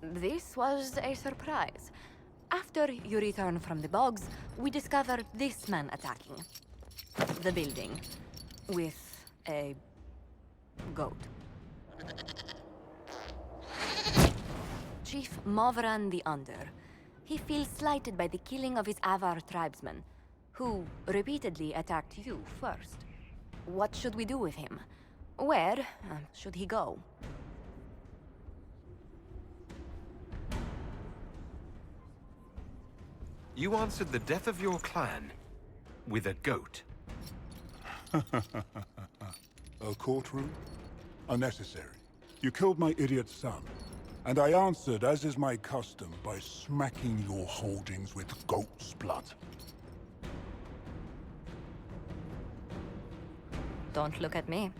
This was a surprise. After you return from the bogs, we discovered this man attacking the building with a goat. Chief Movran the Under. He feels slighted by the killing of his Avar tribesmen, who repeatedly attacked you first. What should we do with him? Where should he go? You answered the death of your clan with a goat. A courtroom? Unnecessary. You killed my idiot son, and I answered, as is my custom, by smacking your holdings with goat's blood. Don't look at me.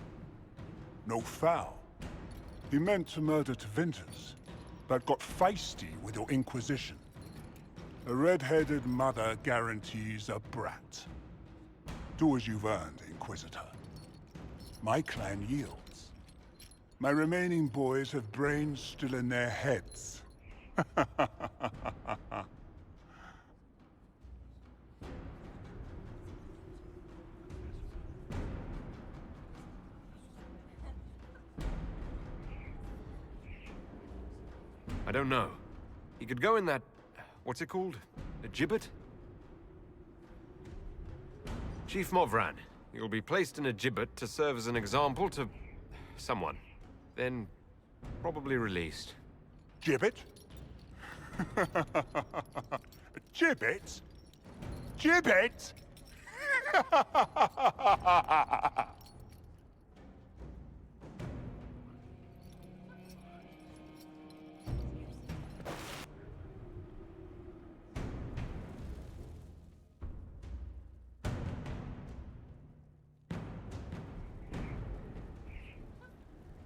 No foul. He meant to murder Tevinter's, but got feisty with your Inquisition. A red-headed mother guarantees a brat. Do as you've earned, Inquisitor. My clan yields. My remaining boys have brains still in their heads. I don't know. He could go in that... what's it called? A gibbet? Chief Movran, you'll be placed in a gibbet to serve as an example to... someone. Then, probably released. Gibbet? Gibbet? Gibbet?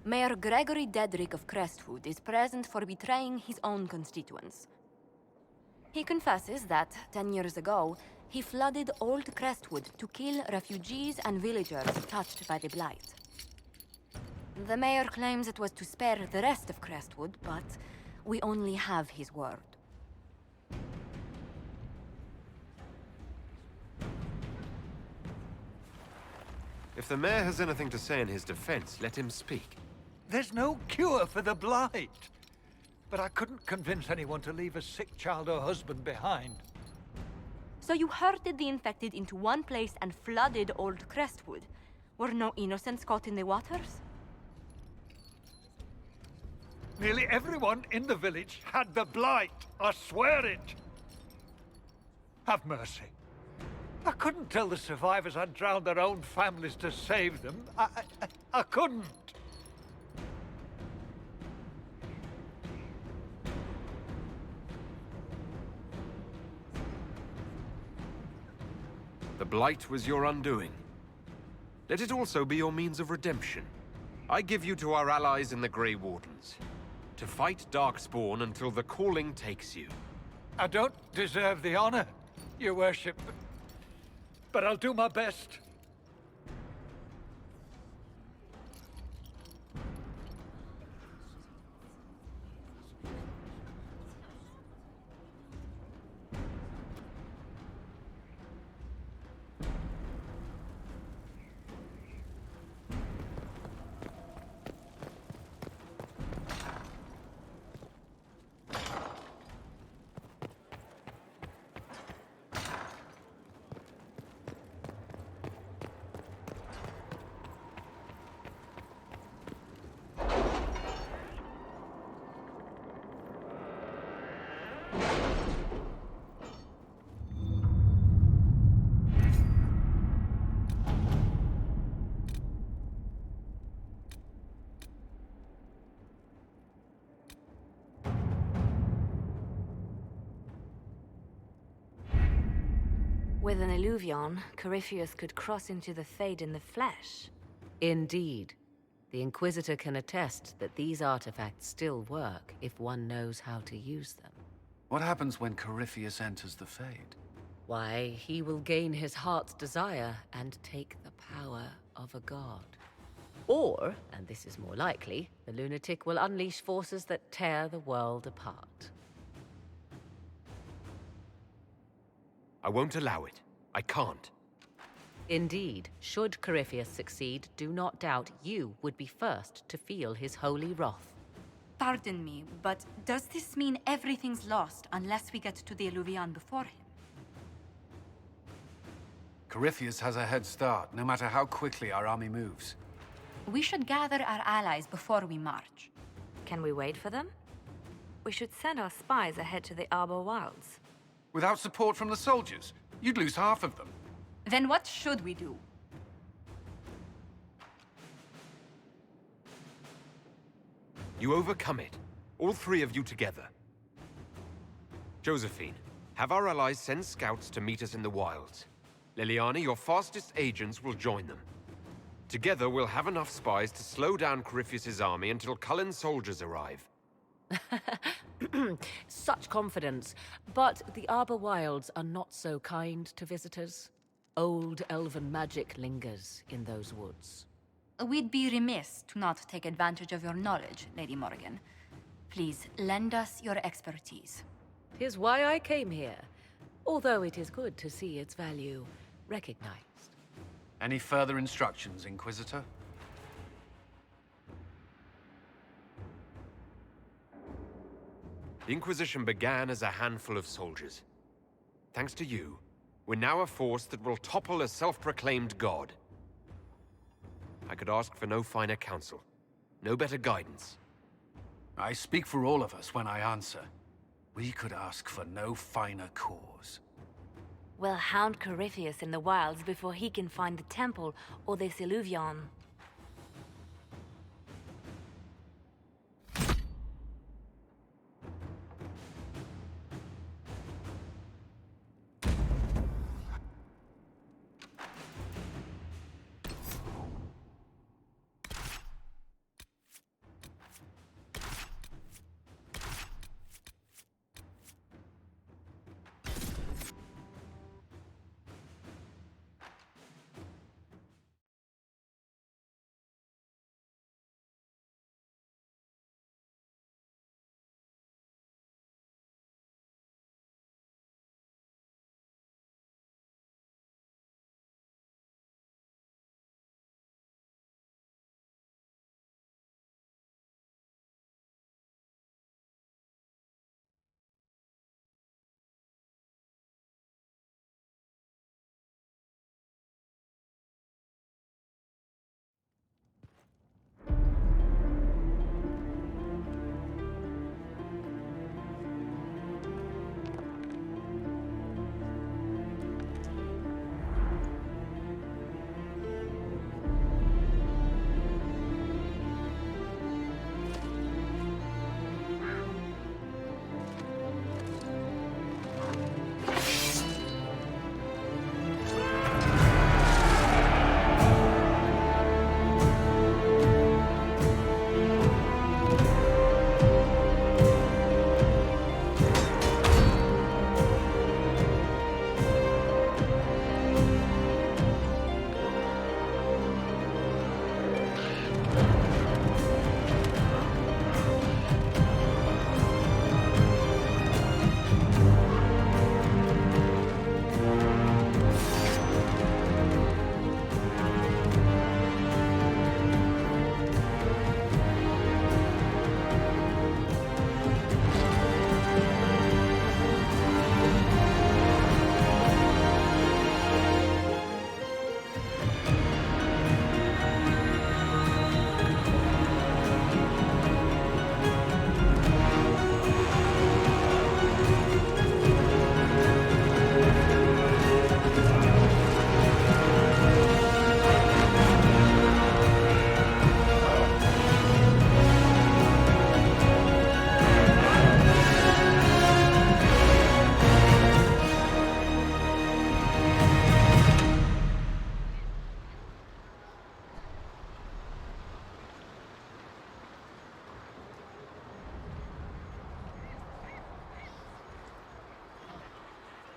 Mayor Gregory Dedrick of Crestwood is present for betraying his own constituents. He confesses that, 10 years ago, he flooded Old Crestwood to kill refugees and villagers touched by the Blight. The mayor claims it was to spare the rest of Crestwood, but we only have his word. If the mayor has anything to say in his defense, let him speak. There's no cure for the Blight. But I couldn't convince anyone to leave a sick child or husband behind. So you herded the infected into one place and flooded Old Crestwood? Were no innocents caught in the waters? Nearly everyone in the village had the Blight. I swear it. Have mercy. I couldn't tell the survivors I'd drowned their own families to save them. I couldn't. The Blight was your undoing. Let it also be your means of redemption. I give you to our allies in the Grey Wardens, to fight darkspawn until the calling takes you. I don't deserve the honor, your worship, but I'll do my best. With an illuvion, Corypheus could cross into the Fade in the flesh. Indeed. The Inquisitor can attest that these artifacts still work if one knows how to use them. What happens when Corypheus enters the Fade? Why, he will gain his heart's desire and take the power of a god. Or, and this is more likely, the lunatic will unleash forces that tear the world apart. I won't allow it. I can't. Indeed, should Corypheus succeed, do not doubt you would be first to feel his holy wrath. Pardon me, but does this mean everything's lost unless we get to the Illuvian before him? Corypheus has a head start, no matter how quickly our army moves. We should gather our allies before we march. Can we wait for them? We should send our spies ahead to the Arbor Wilds. Without support from the soldiers, you'd lose half of them. Then what should we do? You overcome it. All three of you together. Josephine, have our allies send scouts to meet us in the wilds. Liliana, your fastest agents will join them. Together, we'll have enough spies to slow down Corypheus' army until Cullen's soldiers arrive. Such confidence. But the Arbor Wilds are not so kind to visitors. Old elven magic lingers in those woods. We'd be remiss to not take advantage of your knowledge, Lady Morrigan. Please, lend us your expertise. 'Tis why I came here, although it is good to see its value recognized. Any further instructions, Inquisitor? The Inquisition began as a handful of soldiers. Thanks to you, we're now a force that will topple a self-proclaimed god. I could ask for no finer counsel, no better guidance. I speak for all of us when I answer. We could ask for no finer cause. We'll hound Corypheus in the wilds before he can find the temple or this Illuvian.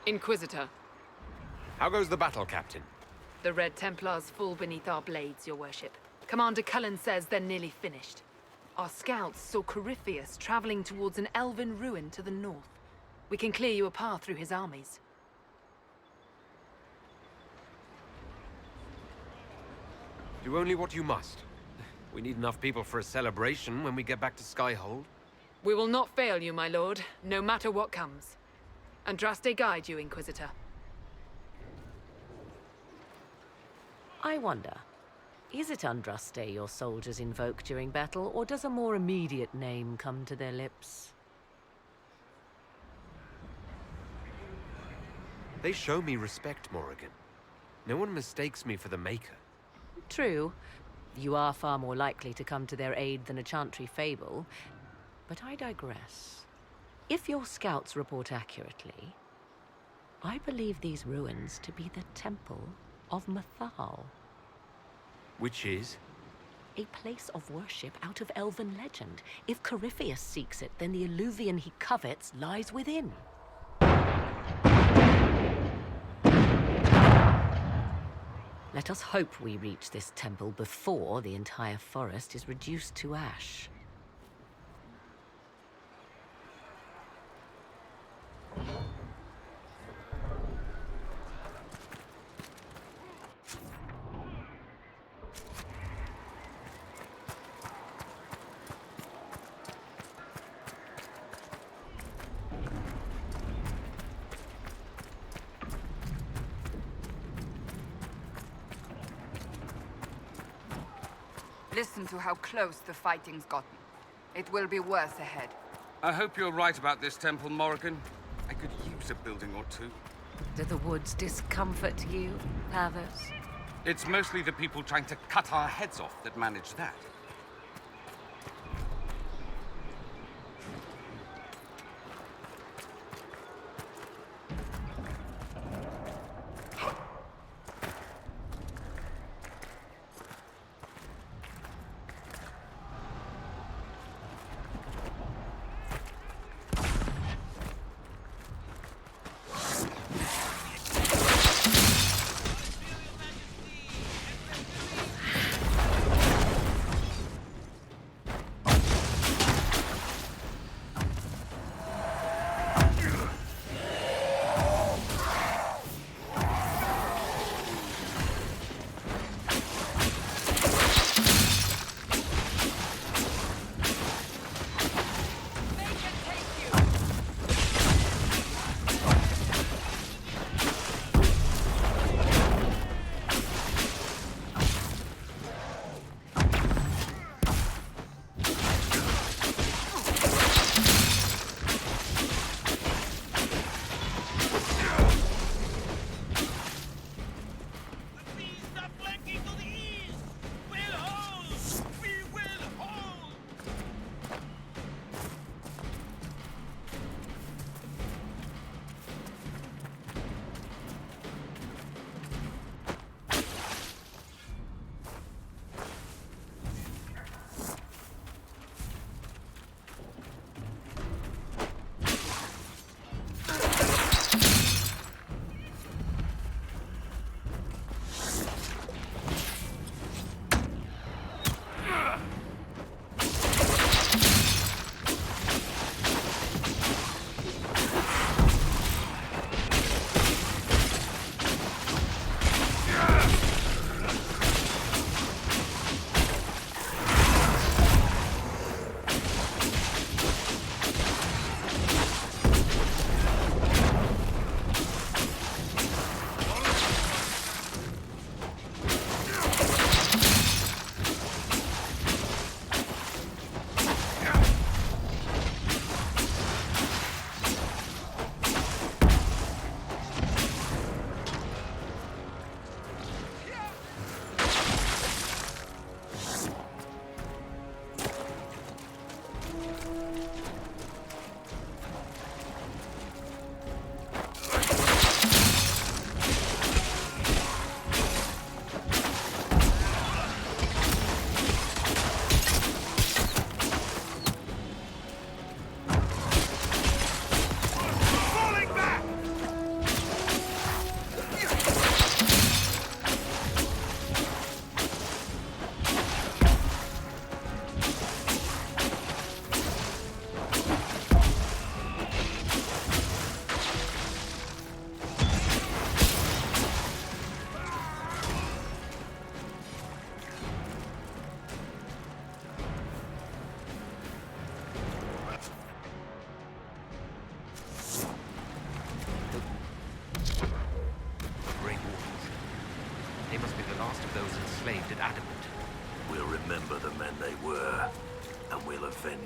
Inquisitor, How goes the battle, Captain? the Red Templars fall beneath our blades, your worship. Commander Cullen says they're nearly finished. Our scouts saw Corypheus traveling towards an elven ruin to the north. We can clear you a path through his armies. Do only what you must. We need enough people for a celebration when we get back to Skyhold. We will not fail you, my lord, no matter what comes. Andraste guide you, Inquisitor. I wonder, is it Andraste your soldiers invoke during battle, or does a more immediate name come to their lips? They show me respect, Morrigan. No one mistakes me for the Maker. True. You are far more likely to come to their aid than a chantry fable. But I digress. If your scouts report accurately, I believe these ruins to be the Temple of Mythal. Which is? A place of worship out of elven legend. If Corypheus seeks it, then the alluvion he covets lies within. Let us hope we reach this temple before the entire forest is reduced to ash. Listen to how close the fighting's gotten. It will be worse ahead. I hope you're right about this temple, Morrigan. I could use a building or two. Do the woods discomfort you, Thedas? It's mostly the people trying to cut our heads off that manage that.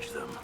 avenge them.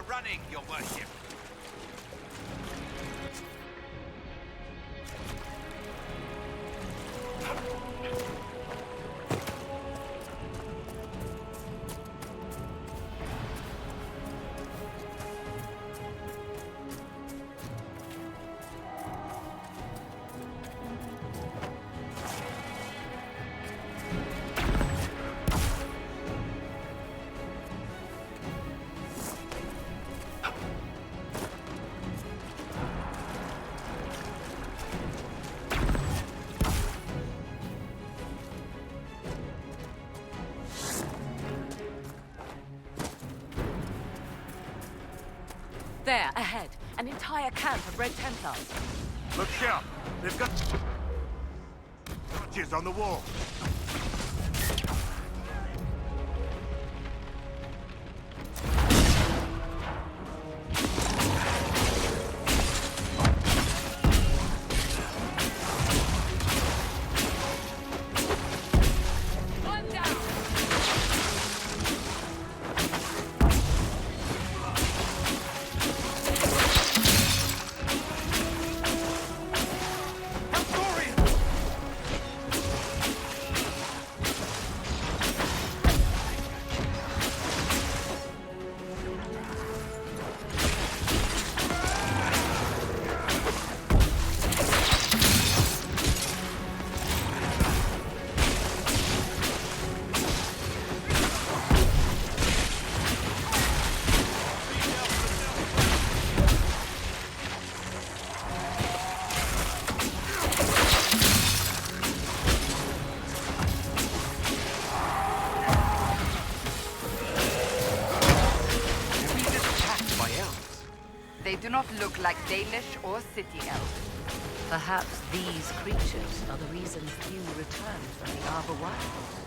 Running, your worship. There, ahead. An entire camp of Red Templars. Look sharp. They've got torches on the wall. They do not look like Dalish or city elves. Perhaps these creatures are the reason few return from the Arbor Wilds.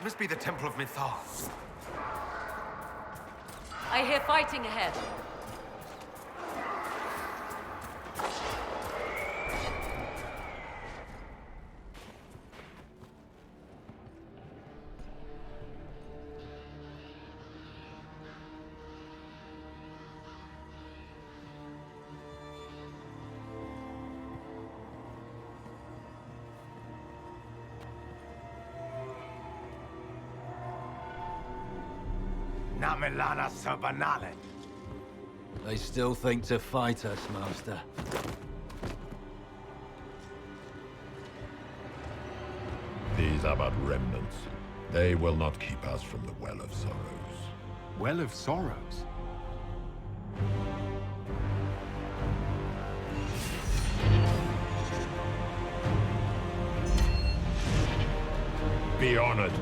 That must be the Temple of Mythal. I hear fighting ahead. Namelana Sabanale. They still think to fight us, Master. These are but remnants. They will not keep us from the Well of Sorrows. Well of Sorrows? Be honored.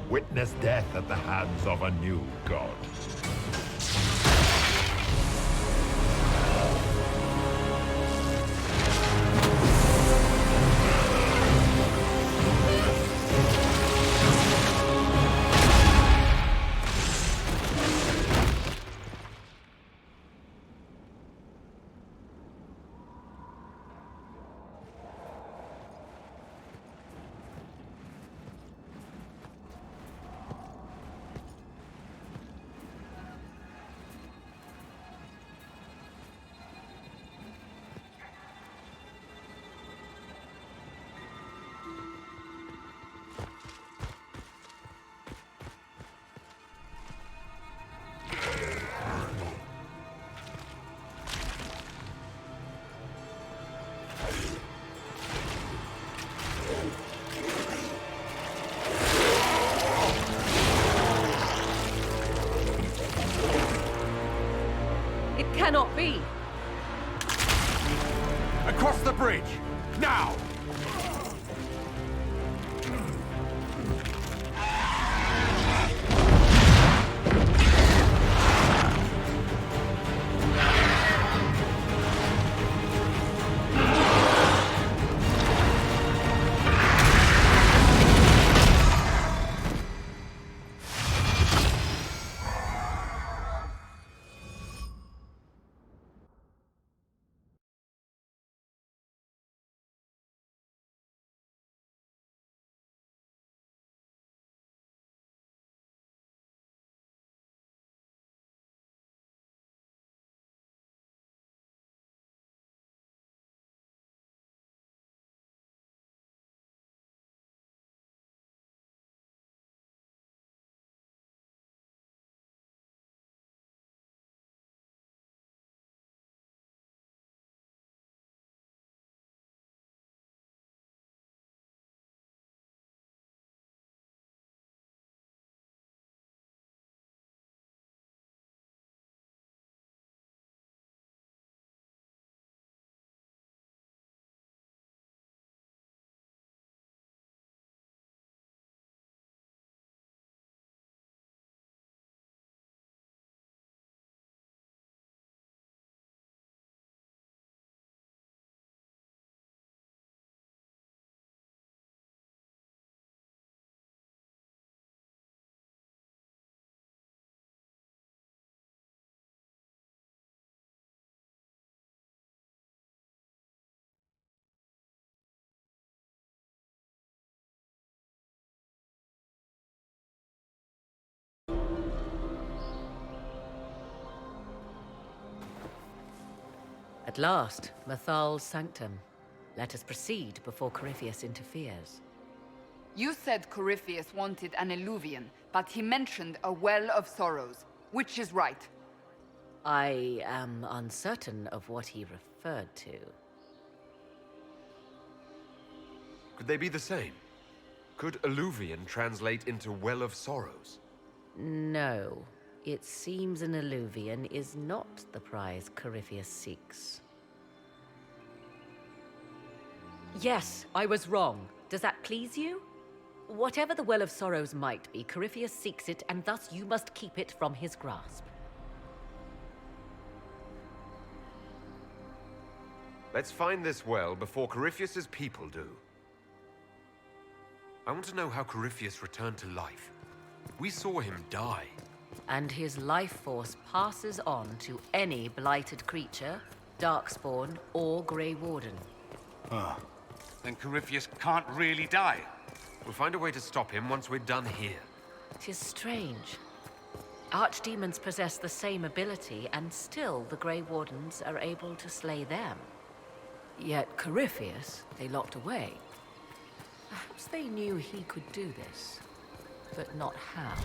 Witness death at the hands of a new god. Cannot be! Across the bridge! Now! At last, Mythal's sanctum. Let us proceed before Corypheus interferes. You said Corypheus wanted an eluvian, but he mentioned a Well of Sorrows. Which is right? I am uncertain of what he referred to. Could they be the same? Could alluvian translate into Well of Sorrows? No. It seems an alluvian is not the prize Corypheus seeks. Yes, I was wrong. Does that please you? Whatever the Well of Sorrows might be, Corypheus seeks it, and thus you must keep it from his grasp. Let's find this well before Corypheus's people do. I want to know how Corypheus returned to life. We saw him die. And his life force passes on to any blighted creature, darkspawn, or Grey Warden. Then Corypheus can't really die. We'll find a way to stop him once we're done here. 'Tis strange. Archdemons possess the same ability, and still the Grey Wardens are able to slay them. Yet Corypheus, they locked away. Perhaps they knew he could do this, but not how.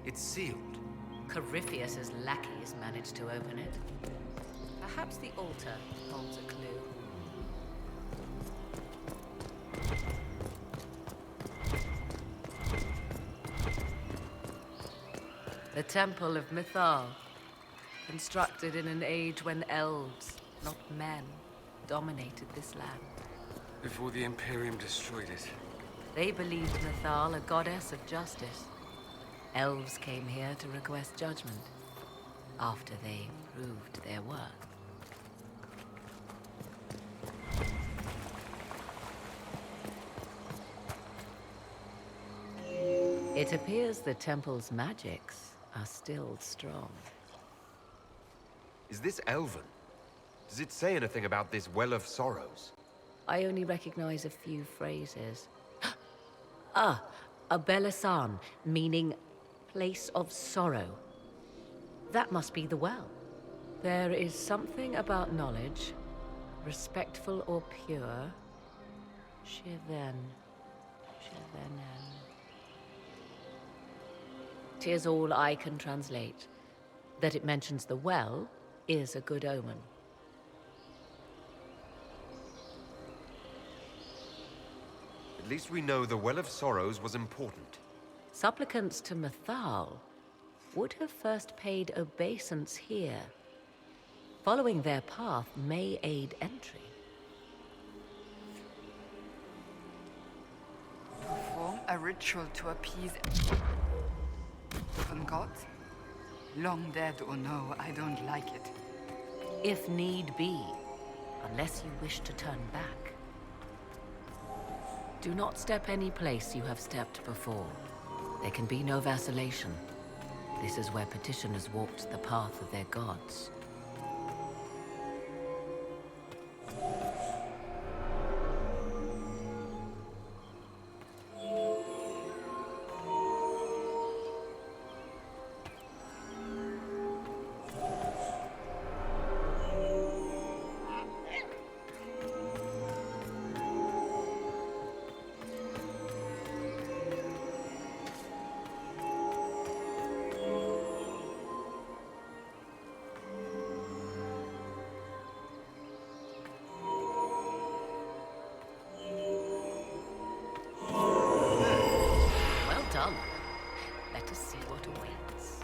It's sealed. Corypheus's lackeys managed to open it. Perhaps the altar holds a clue. The Temple of Mythal, constructed in an age when elves, not men, dominated this land. Before the Imperium destroyed it. They believed Mythal a goddess of justice. Elves came here to request judgment, after they proved their worth. It appears the temple's magics are still strong. Is this Elven? Does it say anything about this Well of Sorrows? I only recognize a few phrases. A Belasan, meaning place of sorrow. That must be the well. There is something about knowledge, respectful or pure. Shivenen. 'Tis all I can translate. That it mentions the well is a good omen. At least we know the Well of Sorrows was important. Supplicants to Mythal would have first paid obeisance here. Following their path may aid entry. Perform a ritual to appease gods? Long dead or no, I don't like it. If need be, unless you wish to turn back. Do not step any place you have stepped before. There can be no vacillation. This is where petitioners walked the path of their gods. Let us see what awaits.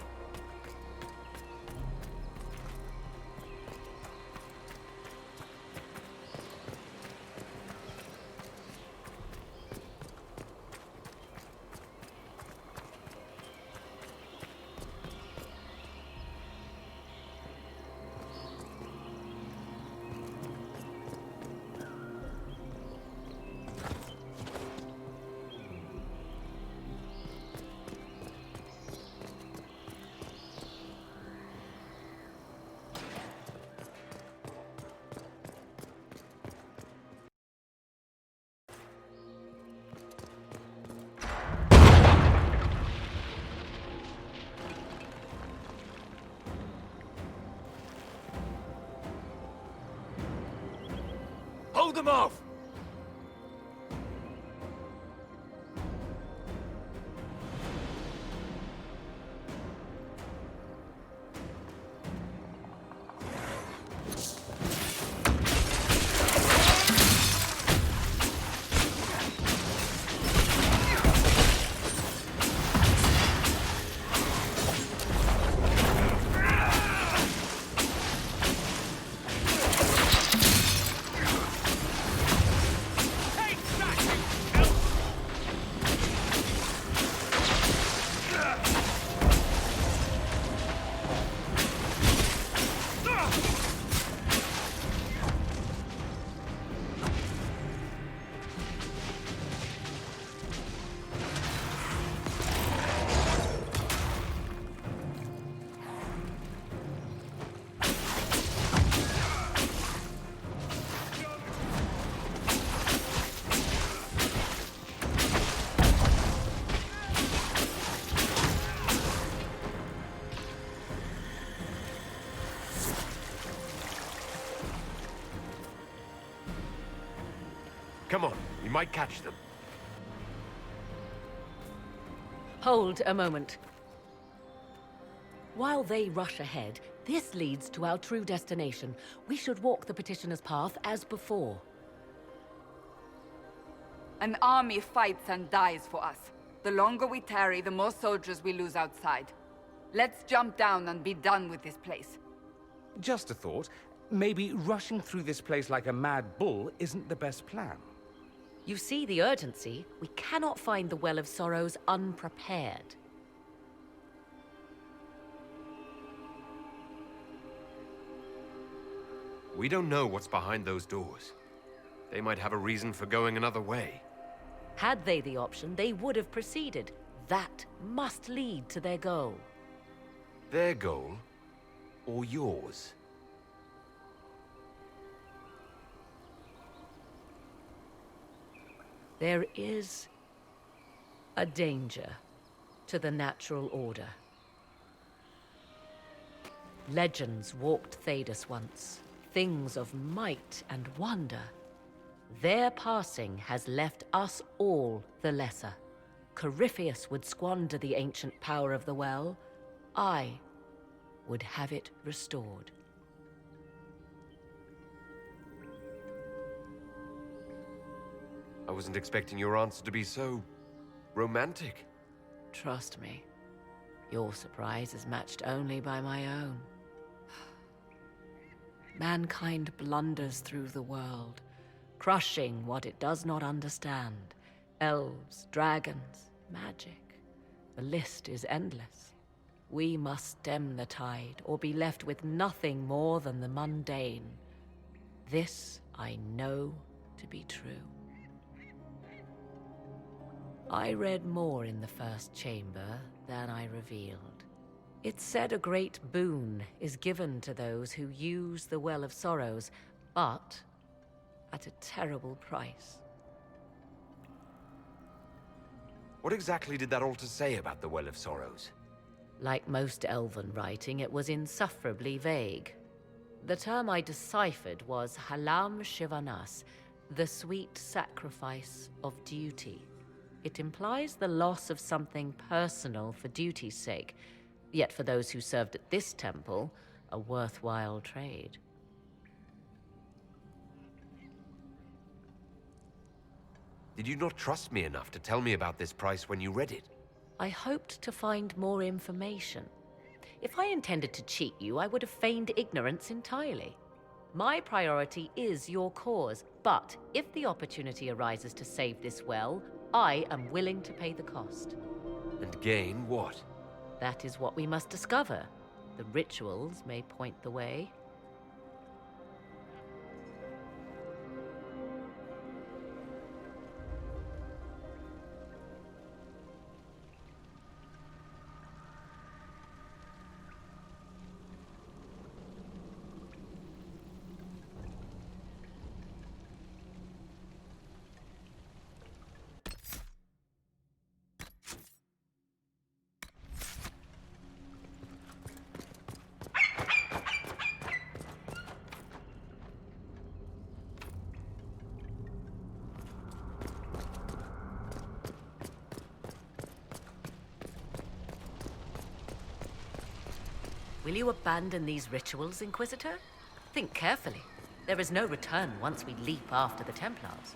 Hold them off! Come on, we might catch them. Hold a moment. While they rush ahead, this leads to our true destination. We should walk the petitioner's path as before. An army fights and dies for us. The longer we tarry, the more soldiers we lose outside. Let's jump down and be done with this place. Just a thought. Maybe rushing through this place like a mad bull isn't the best plan. You see the urgency? We cannot find the Well of Sorrows unprepared. We don't know what's behind those doors. They might have a reason for going another way. Had they the option, they would have proceeded. That must lead to their goal. Their goal? Or yours? There is a danger to the natural order. Legends walked Thedas once, things of might and wonder. Their passing has left us all the lesser. Corypheus would squander the ancient power of the well. I would have it restored. I wasn't expecting your answer to be so romantic. Trust me, your surprise is matched only by my own. Mankind blunders through the world, crushing what it does not understand. Elves, dragons, magic. The list is endless. We must stem the tide, or be left with nothing more than the mundane. This I know to be true. I read more in the first chamber than I revealed. It said a great boon is given to those who use the Well of Sorrows, but at a terrible price. What exactly did that altar say about the Well of Sorrows? Like most elven writing, it was insufferably vague. The term I deciphered was Halam Shivanas, the sweet sacrifice of duty. It implies the loss of something personal for duty's sake, yet for those who served at this temple, a worthwhile trade. Did you not trust me enough to tell me about this price when you read it? I hoped to find more information. If I intended to cheat you, I would have feigned ignorance entirely. My priority is your cause, but if the opportunity arises to save this well, I am willing to pay the cost. And gain what? That is what we must discover. The rituals may point the way. Will you abandon these rituals, Inquisitor? Think carefully. There is no return once we leap after the Templars.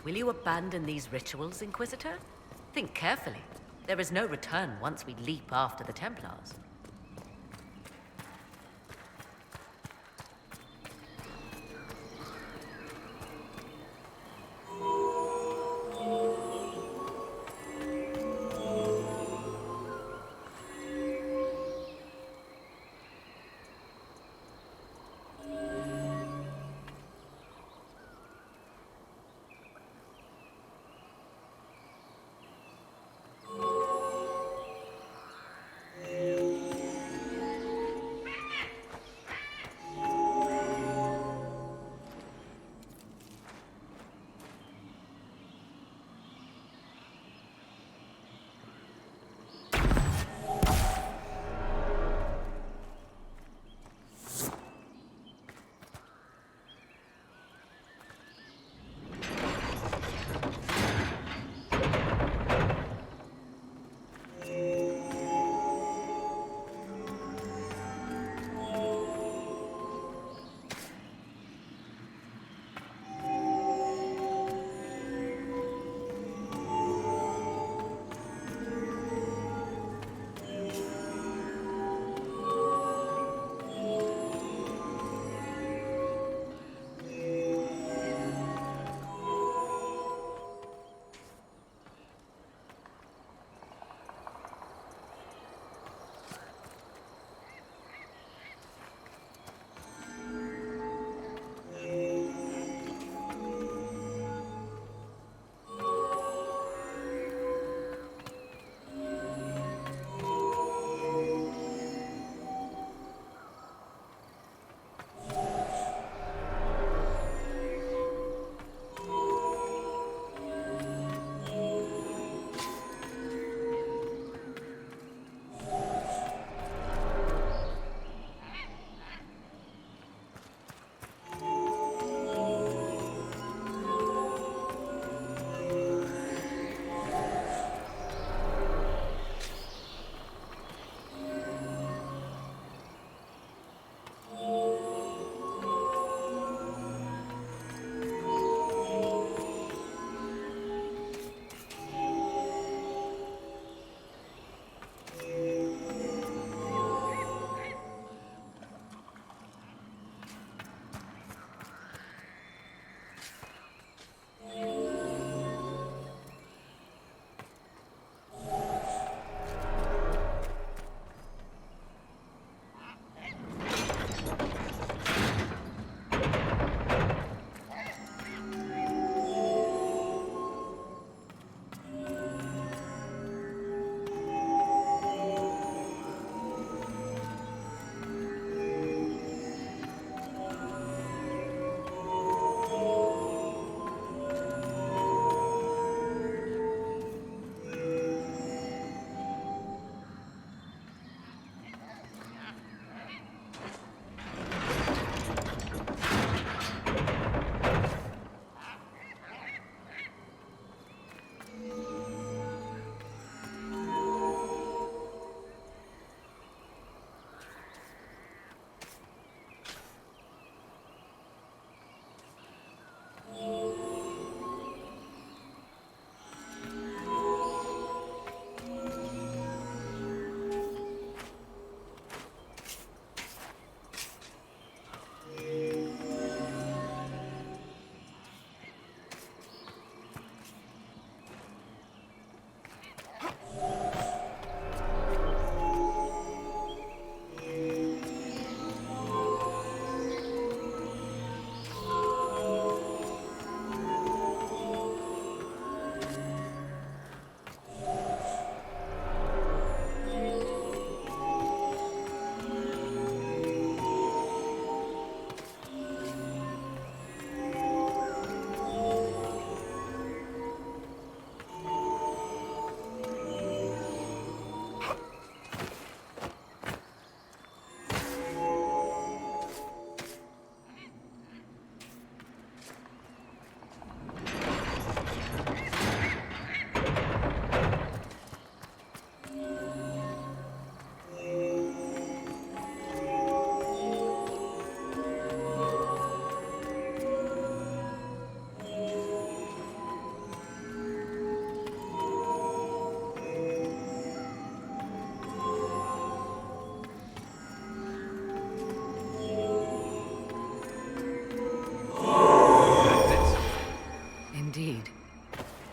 Will you abandon these rituals, Inquisitor? Think carefully. There is no return once we leap after the Templars.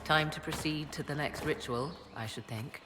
Time to proceed to the next ritual, I should think.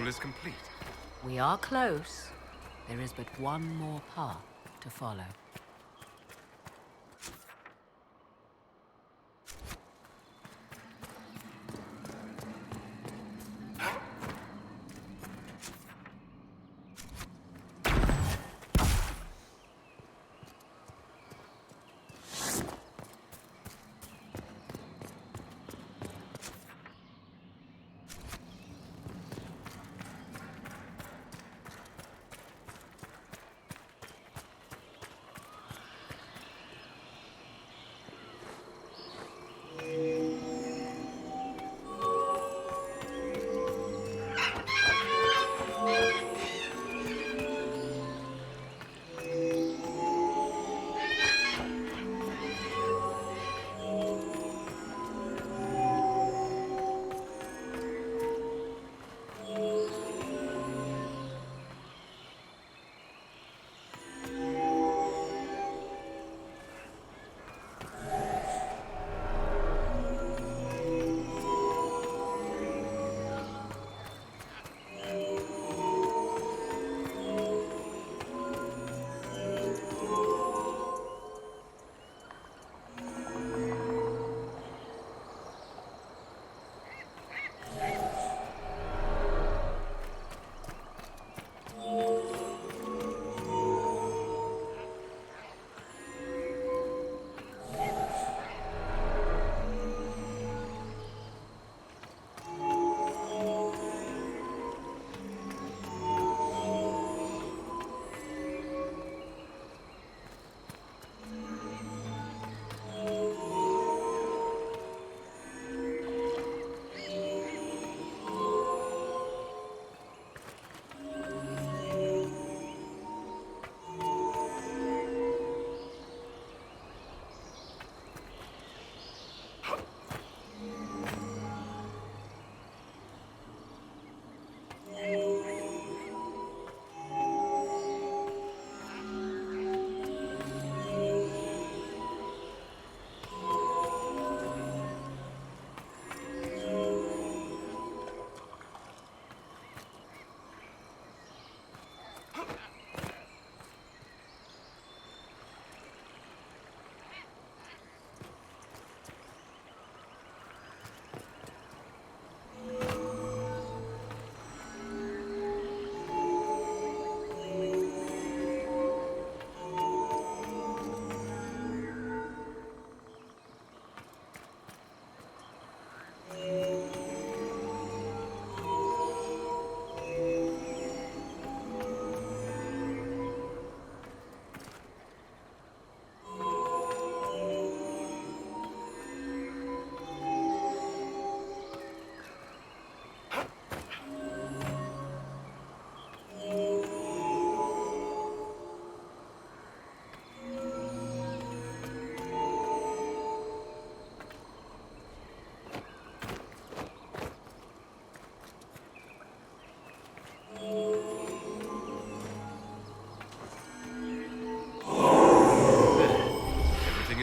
Is complete. We are close. There is but one more path to follow.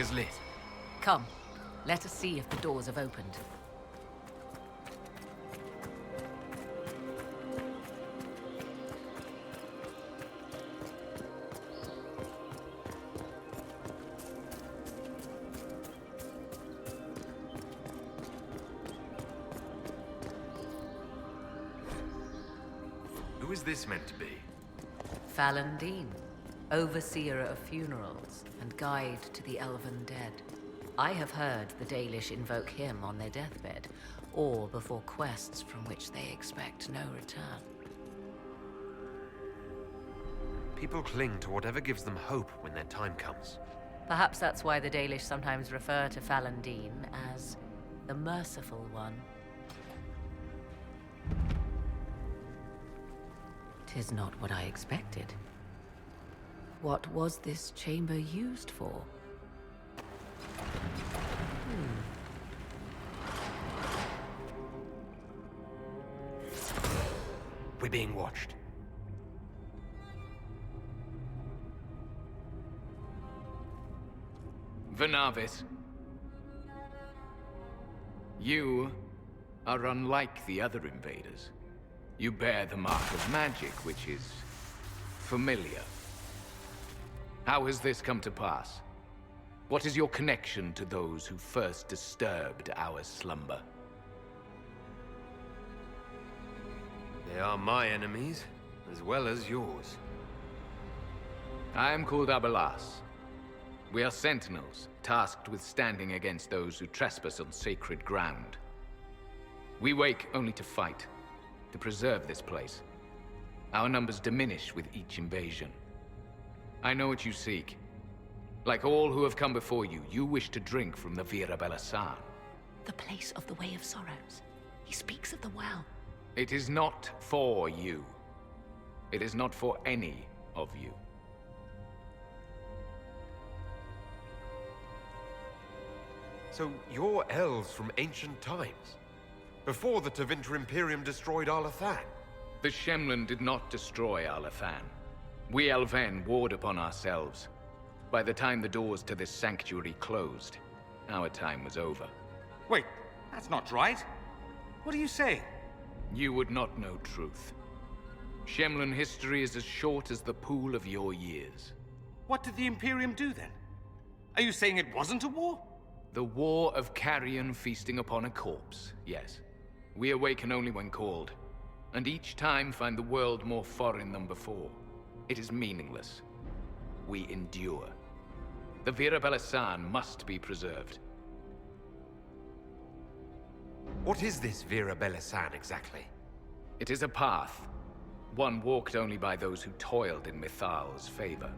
is lit. Come, let us see if the doors have opened. Who is this meant to be? Falandine, overseer of funerals and guide to the elven dead. I have heard the Dalish invoke him on their deathbed, or before quests from which they expect no return. People cling to whatever gives them hope when their time comes. Perhaps that's why the Dalish sometimes refer to Falandine as the Merciful One. 'Tis not what I expected. What was this chamber used for? We're being watched. Vernavis. You are unlike the other invaders. You bear the mark of magic, which is familiar. How has this come to pass? What is your connection to those who first disturbed our slumber? They are my enemies, as well as yours. I am called Abelas. We are sentinels, tasked with standing against those who trespass on sacred ground. We wake only to fight, to preserve this place. Our numbers diminish with each invasion. I know what you seek. Like all who have come before you, you wish to drink from the Vira Belasan. The place of the Way of Sorrows. He speaks of the well. It is not for you. It is not for any of you. So you're elves from ancient times? Before the Tevinter Imperium destroyed Arlathan? The Shemlen did not destroy Arlathan. We Elven warred upon ourselves. By the time the doors to this sanctuary closed, our time was over. Wait, that's not right. What are you saying? You would not know truth. Shemlen history is as short as the pool of your years. What did the Imperium do then? Are you saying it wasn't a war? The war of carrion feasting upon a corpse, yes. We awaken only when called, and each time find the world more foreign than before. It is meaningless. We endure. The Vira Belasan must be preserved. What is this Vira Belasan exactly? It is a path. One walked only by those who toiled in Mythal's favor.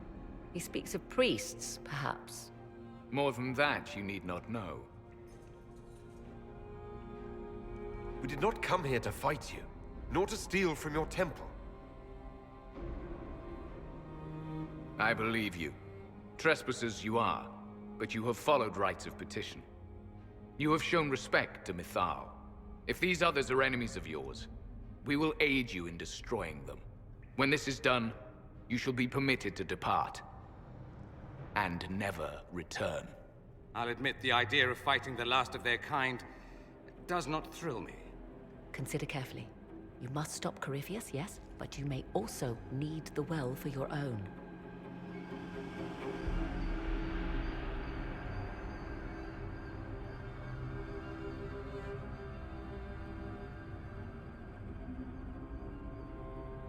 He speaks of priests, perhaps. More than that, you need not know. We did not come here to fight you, nor to steal from your temple. I believe you. Trespassers you are, but you have followed rites of petition. You have shown respect to Mythal. If these others are enemies of yours, we will aid you in destroying them. When this is done, you shall be permitted to depart. And never return. I'll admit the idea of fighting the last of their kind does not thrill me. Consider carefully. You must stop Corypheus, yes, but you may also need the well for your own.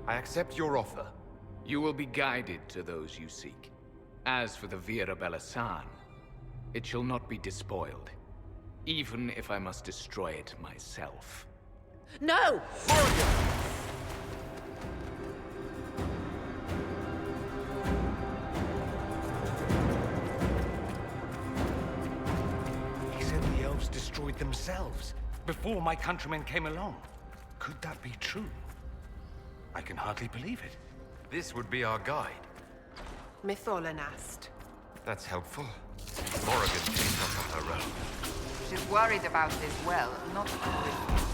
I accept your offer. You will be guided to those you seek. As for the Vira Belasan, it shall not be despoiled, even if I must destroy it myself. No! He said the elves destroyed themselves before my countrymen came along. Could that be true? I can hardly believe it. This would be our guide. Mytholanast. That's helpful. Morrigan came up on her own. She's worried about this well, not Corypheus.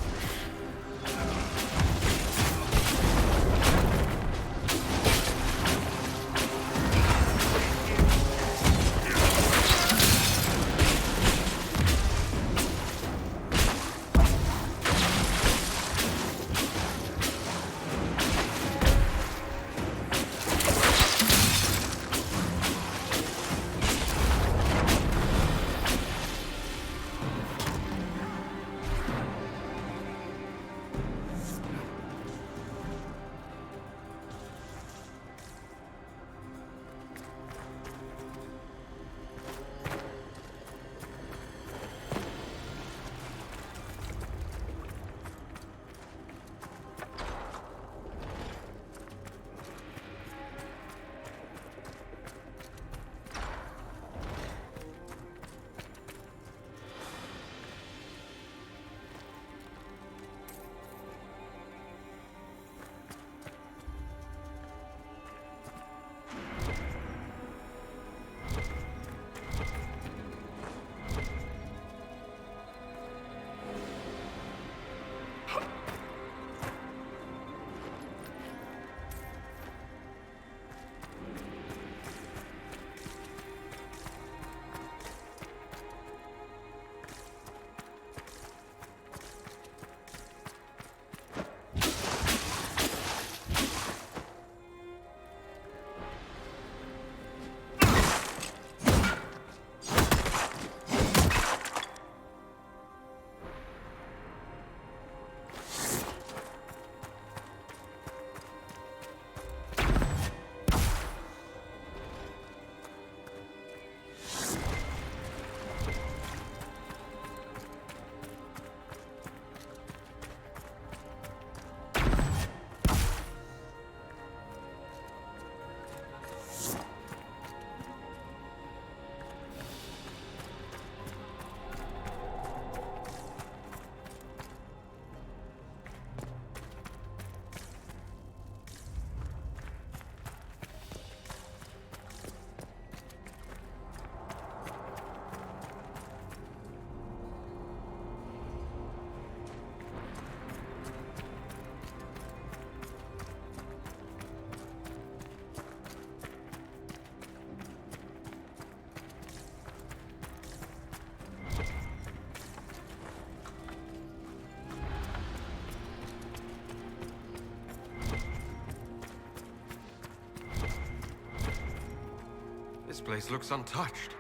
This place looks untouched.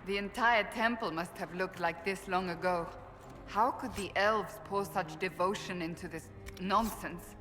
The entire temple must have looked like this long ago. How could the elves pour such devotion into this nonsense?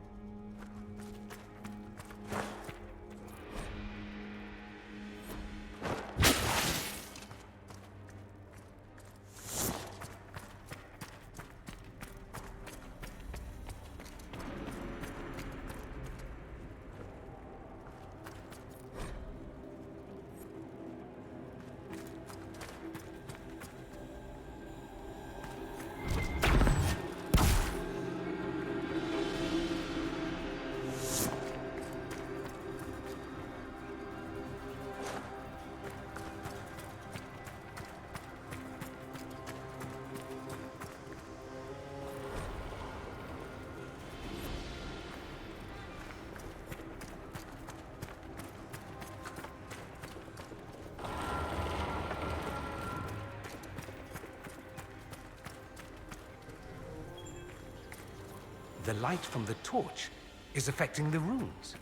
The light from the torch is affecting the runes.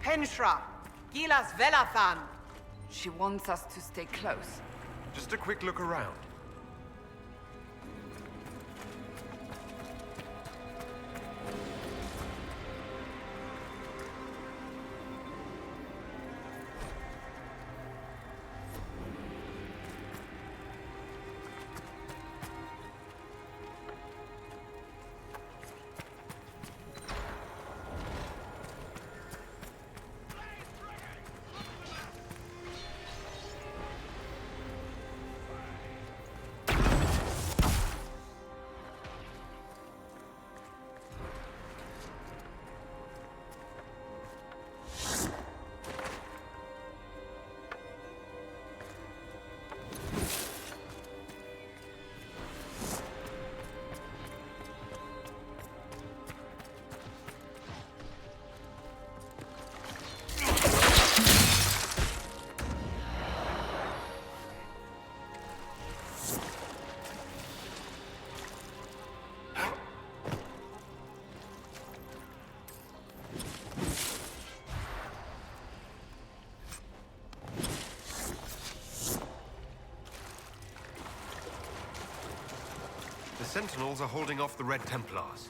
Penshra, Gilas Velathan. She wants us to stay close. Just a quick look around. The Sentinels are holding off the Red Templars.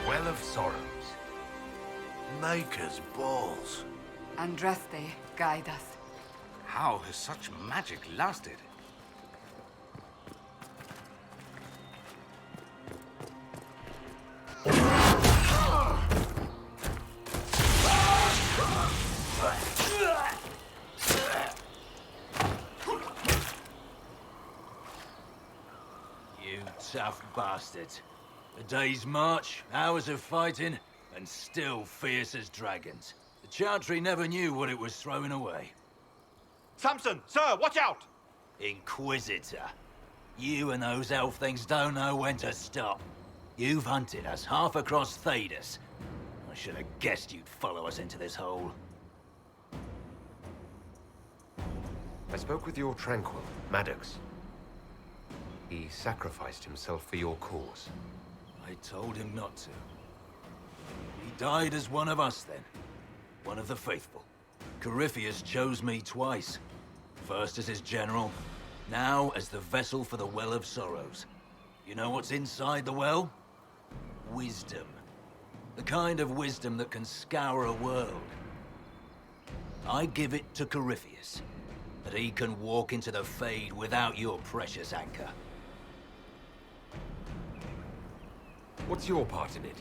Well of Sorrows. Maker's balls. Unrest, guide us. How has such magic lasted? You tough bastards. A day's march, hours of fighting, and still fierce as dragons. The Chantry never knew what it was throwing away. Samson, sir, watch out! Inquisitor. You and those elf things don't know when to stop. You've hunted us half across Thedas. I should have guessed you'd follow us into this hole. I spoke with your Tranquil, Maddox. He sacrificed himself for your cause. I told him not to. He died as one of us then. One of the faithful. Corypheus chose me twice. First as his general, now as the vessel for the Well of Sorrows. You know what's inside the well? Wisdom. The kind of wisdom that can scour a world. I give it to Corypheus, that he can walk into the Fade without your precious anchor. What's your part in it?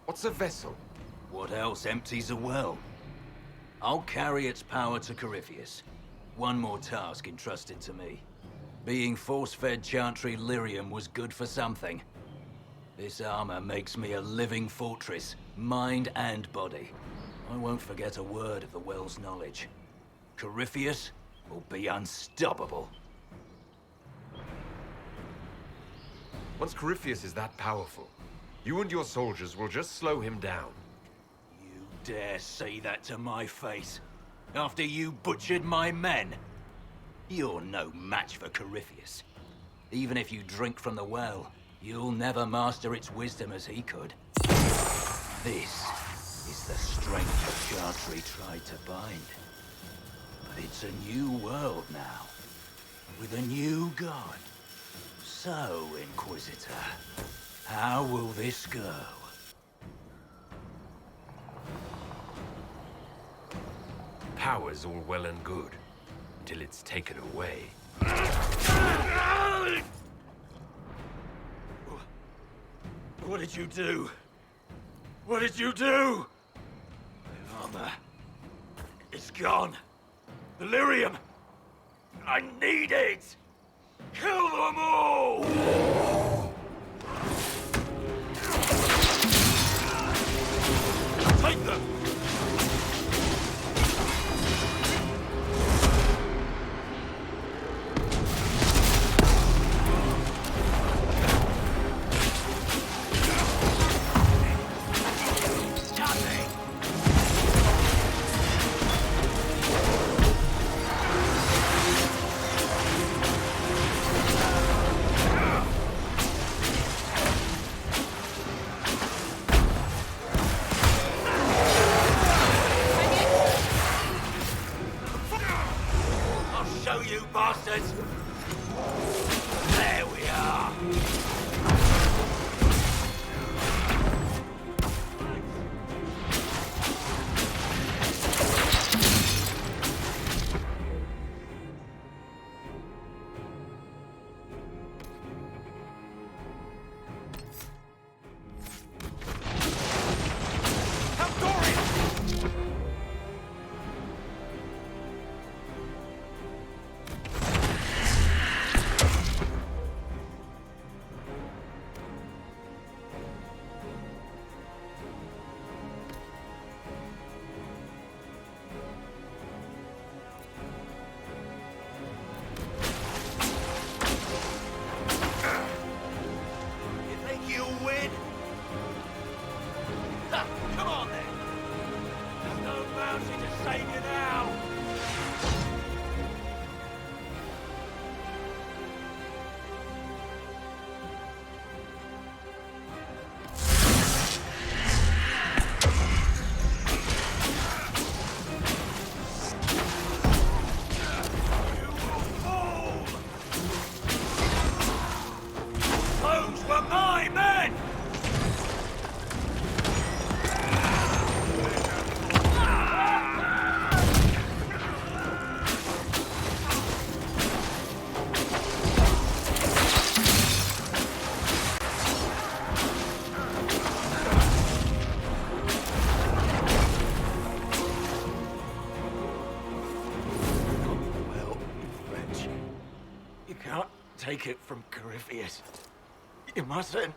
What's a vessel? What else empties a well? I'll carry its power to Corypheus. One more task entrusted to me. Being force-fed Chantry lyrium was good for something. This armor makes me a living fortress, mind and body. I won't forget a word of the well's knowledge. Corypheus will be unstoppable. Once Corypheus is that powerful, you and your soldiers will just slow him down. You dare say that to my face? After you butchered my men? You're no match for Corypheus. Even if you drink from the well, you'll never master its wisdom as he could. This is the strength the Chantry tried to bind. But it's a new world now, with a new god. So, Inquisitor, how will this go? Power's all well and good, until it's taken away. What did you do? What did you do? My armor. It's gone. The lyrium. I need it. Kill them all! Take them! There we are! Take it from Corypheus. You mustn't.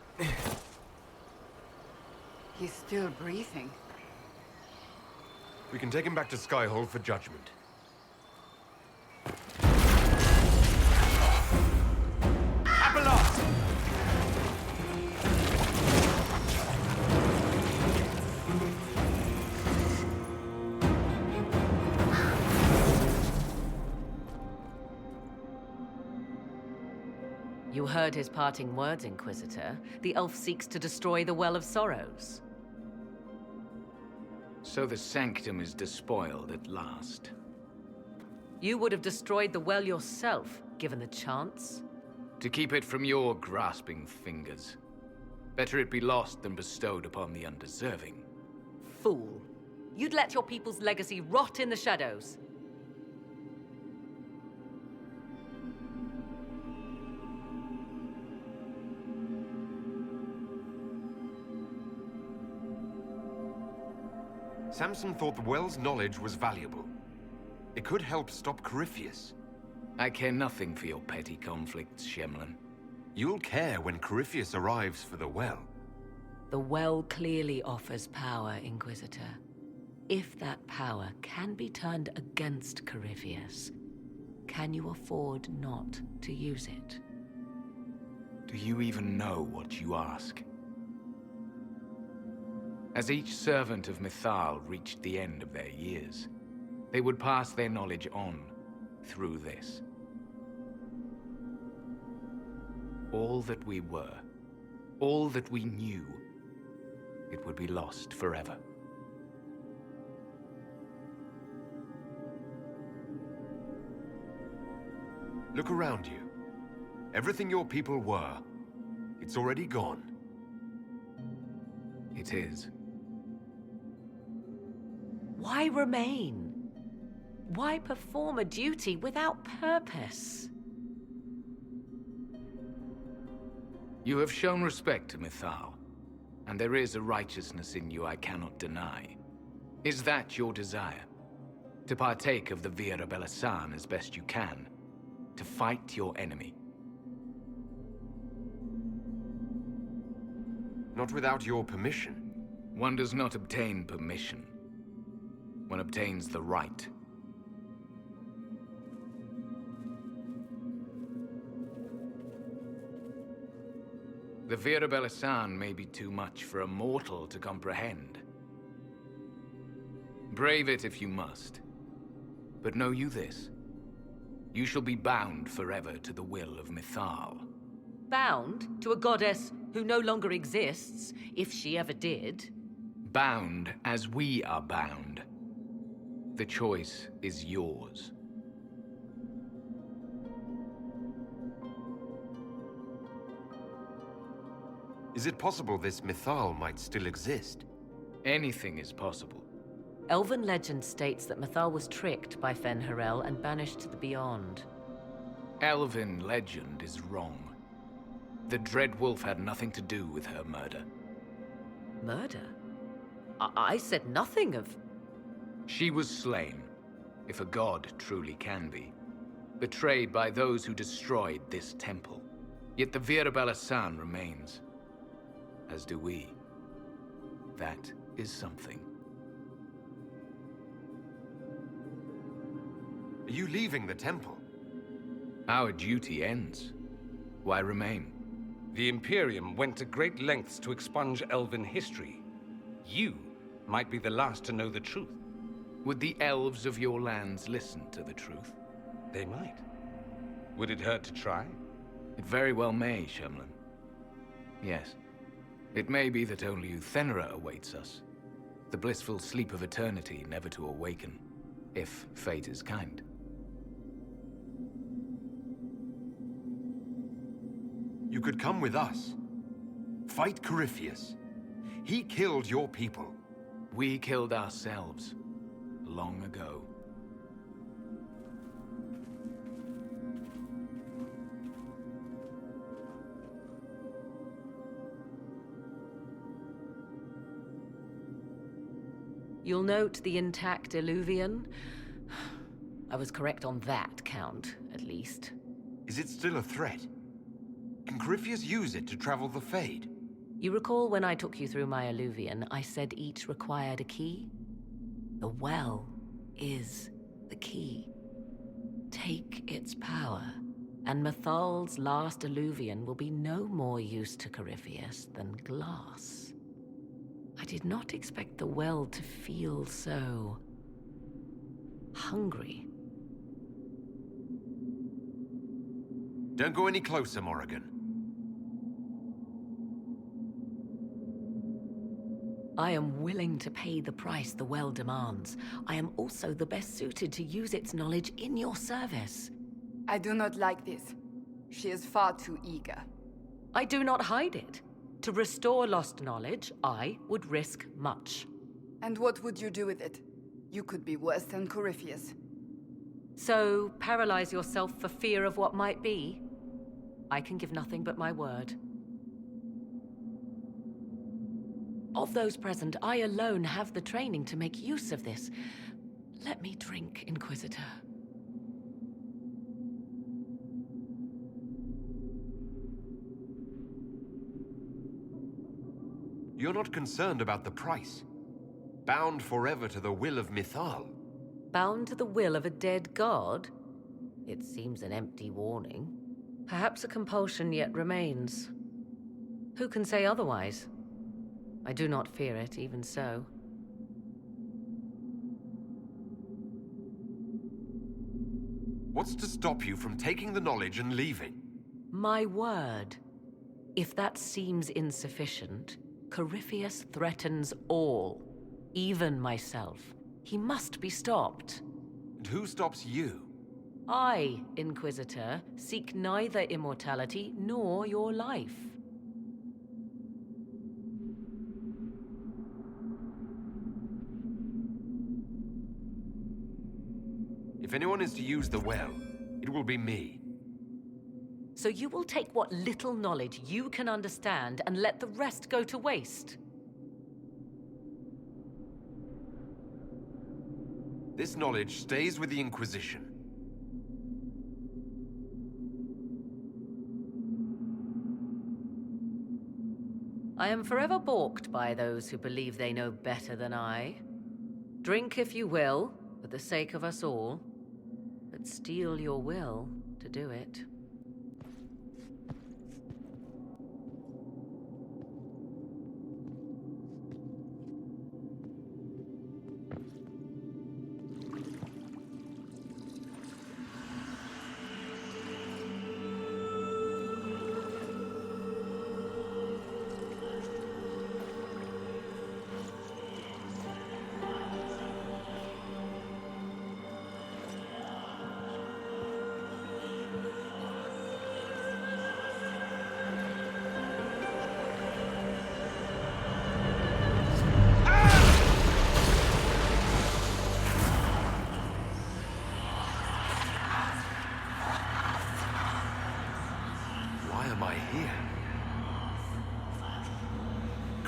He's still breathing. We can take him back to Skyhold for judgment. Abelard! You heard his parting words, Inquisitor. The elf seeks to destroy the Well of Sorrows. So the Sanctum is despoiled at last. You would have destroyed the well yourself, given the chance. To keep it from your grasping fingers. Better it be lost than bestowed upon the undeserving. Fool. You'd let your people's legacy rot in the shadows. Samson thought the well's knowledge was valuable. It could help stop Corypheus. I care nothing for your petty conflicts, Shemlin. You'll care when Corypheus arrives for the well. The well clearly offers power, Inquisitor. If that power can be turned against Corypheus, can you afford not to use it? Do you even know what you ask? As each servant of Mythal reached the end of their years, they would pass their knowledge on through this. All that we were, all that we knew, it would be lost forever. Look around you. Everything your people were, it's already gone. It is. Why remain? Why perform a duty without purpose? You have shown respect to Mythal, and there is a righteousness in you I cannot deny. Is that your desire? To partake of the Vira Belasan as best you can? To fight your enemy? Not without your permission. One does not obtain permission. One obtains the right. The Vira Belasan may be too much for a mortal to comprehend. Brave it if you must. But know you this. You shall be bound forever to the will of Mythal. Bound to a goddess who no longer exists, if she ever did. Bound as we are bound. The choice is yours. Is it possible this Mythal might still exist? Anything is possible. Elven legend states that Mythal was tricked by Fen-Harel and banished to the Beyond. Elven legend is wrong. The Dread Wolf had nothing to do with her murder. Murder? I said nothing of... She was slain, if a god truly can be. Betrayed by those who destroyed this temple. Yet the Vira Belasan remains. As do we. That is something. Are you leaving the temple? Our duty ends. Why remain? The Imperium went to great lengths to expunge Elven history. You might be the last to know the truth. Would the elves of your lands listen to the truth? They might. Would it hurt to try? It very well may, Shemlin. Yes. It may be that only Uthenera awaits us. The blissful sleep of eternity never to awaken, if fate is kind. You could come with us. Fight Corypheus. He killed your people. We killed ourselves. Long ago. You'll note the intact Illuvian. I was correct on that count, at least. Is it still a threat? Can Corypheus use it to travel the Fade? You recall when I took you through my alluvion, I said each required a key? The well is the key. Take its power, and Mythal's last alluvion will be no more use to Corypheus than glass. I did not expect the well to feel so hungry. Don't go any closer, Morrigan. I am willing to pay the price the well demands. I am also the best suited to use its knowledge in your service. I do not like this. She is far too eager. I do not hide it. To restore lost knowledge, I would risk much. And what would you do with it? You could be worse than Corypheus. So, paralyze yourself for fear of what might be? I can give nothing but my word. Of those present, I alone have the training to make use of this. Let me drink, Inquisitor. You're not concerned about the price. Bound forever to the will of Mythal. Bound to the will of a dead god? It seems an empty warning. Perhaps a compulsion yet remains. Who can say otherwise? I do not fear it, even so. What's to stop you from taking the knowledge and leaving? My word. If that seems insufficient, Corypheus threatens all, even myself. He must be stopped. And who stops you? I, Inquisitor, seek neither immortality nor your life. If anyone is to use the well, it will be me. So you will take what little knowledge you can understand and let the rest go to waste? This knowledge stays with the Inquisition. I am forever balked by those who believe they know better than I. Drink if you will, for the sake of us all, but steel your will to do it.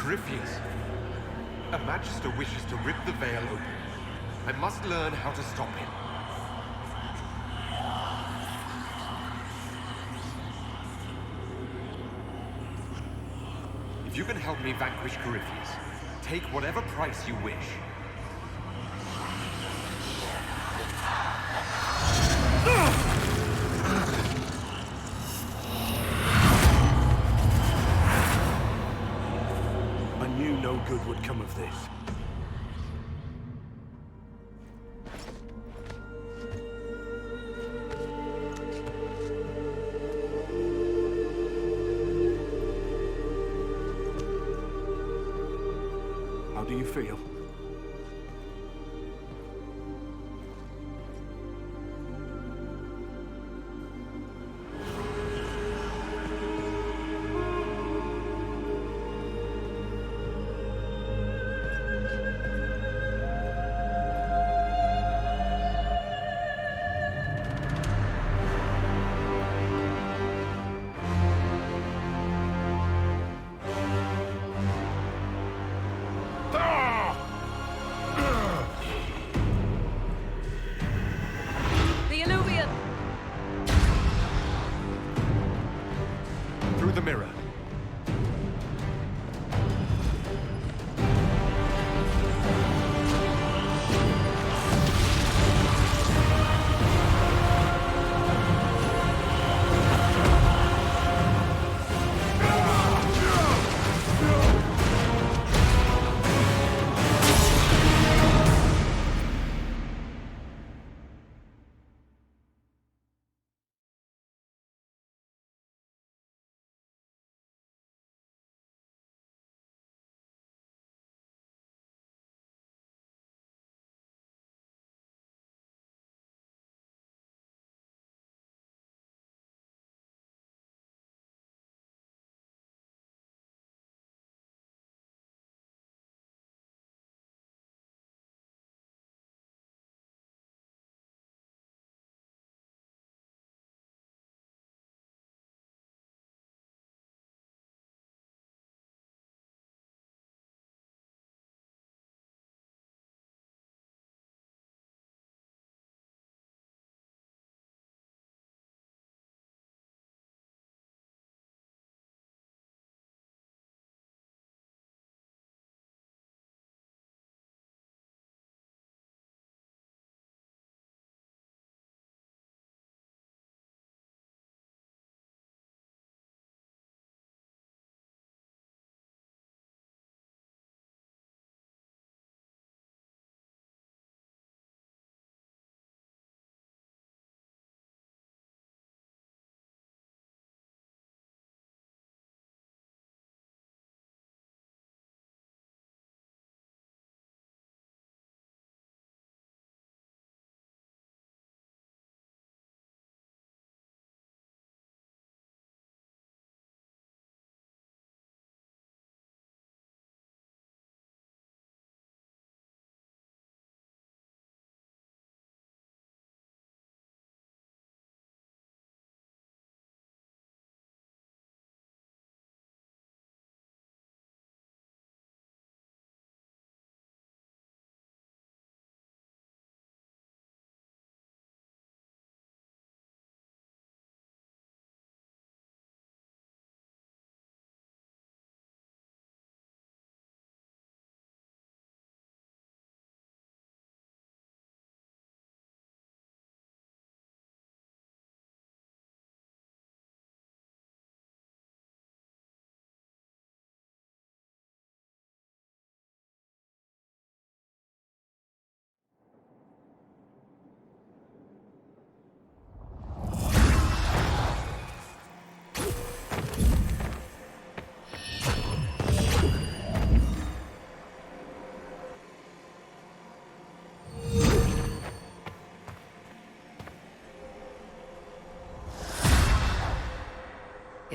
Corypheus. A Magister wishes to rip the veil open. I must learn how to stop him. If you can help me vanquish Corypheus, take whatever price you wish. I knew no good would come of this. How do you feel?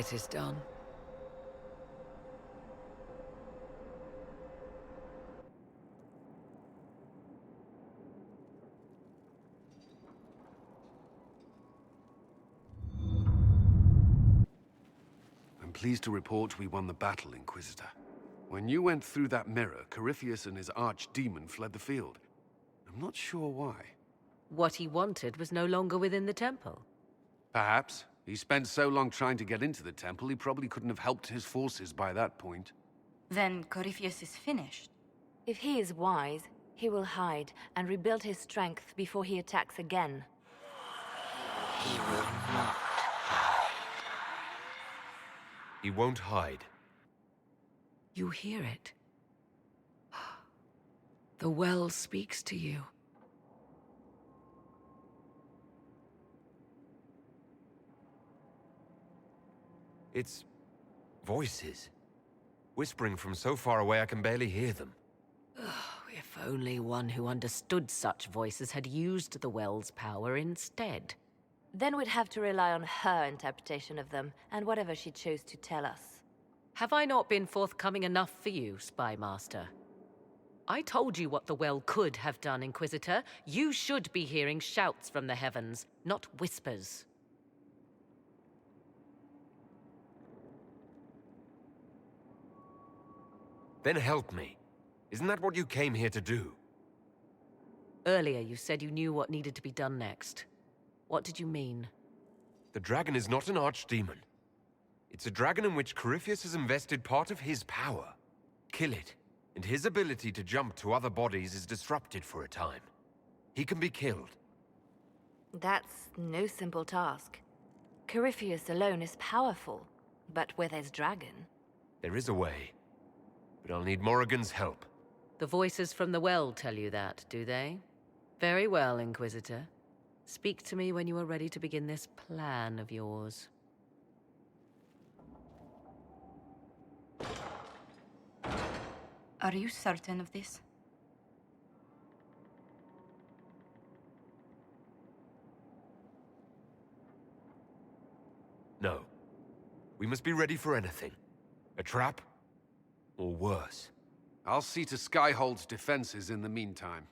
It is done. I'm pleased to report we won the battle, Inquisitor. When you went through that mirror, Corypheus and his archdemon fled the field. I'm not sure why. What he wanted was no longer within the temple. Perhaps. He spent so long trying to get into the temple, he probably couldn't have helped his forces by that point. Then Corypheus is finished. If he is wise, he will hide and rebuild his strength before he attacks again. He will not. He won't hide. You hear it. The well speaks to you. It's voices. Whispering from so far away I can barely hear them. If only one who understood such voices had used the well's power instead. Then we'd have to rely on her interpretation of them, and whatever she chose to tell us. Have I not been forthcoming enough for you, Spy Master? I told you what the well could have done, Inquisitor. You should be hearing shouts from the heavens, not whispers. Then help me. Isn't that what you came here to do? Earlier you said you knew what needed to be done next. What did you mean? The dragon is not an archdemon. It's a dragon in which Corypheus has invested part of his power. Kill it, and his ability to jump to other bodies is disrupted for a time. He can be killed. That's no simple task. Corypheus alone is powerful, but where there's dragon... There is a way, but I'll need Morrigan's help. The voices from the well tell you that, do they? Very well, Inquisitor. Speak to me when you are ready to begin this plan of yours. Are you certain of this? No. We must be ready for anything. A trap? Or worse. I'll see to Skyhold's defenses in the meantime.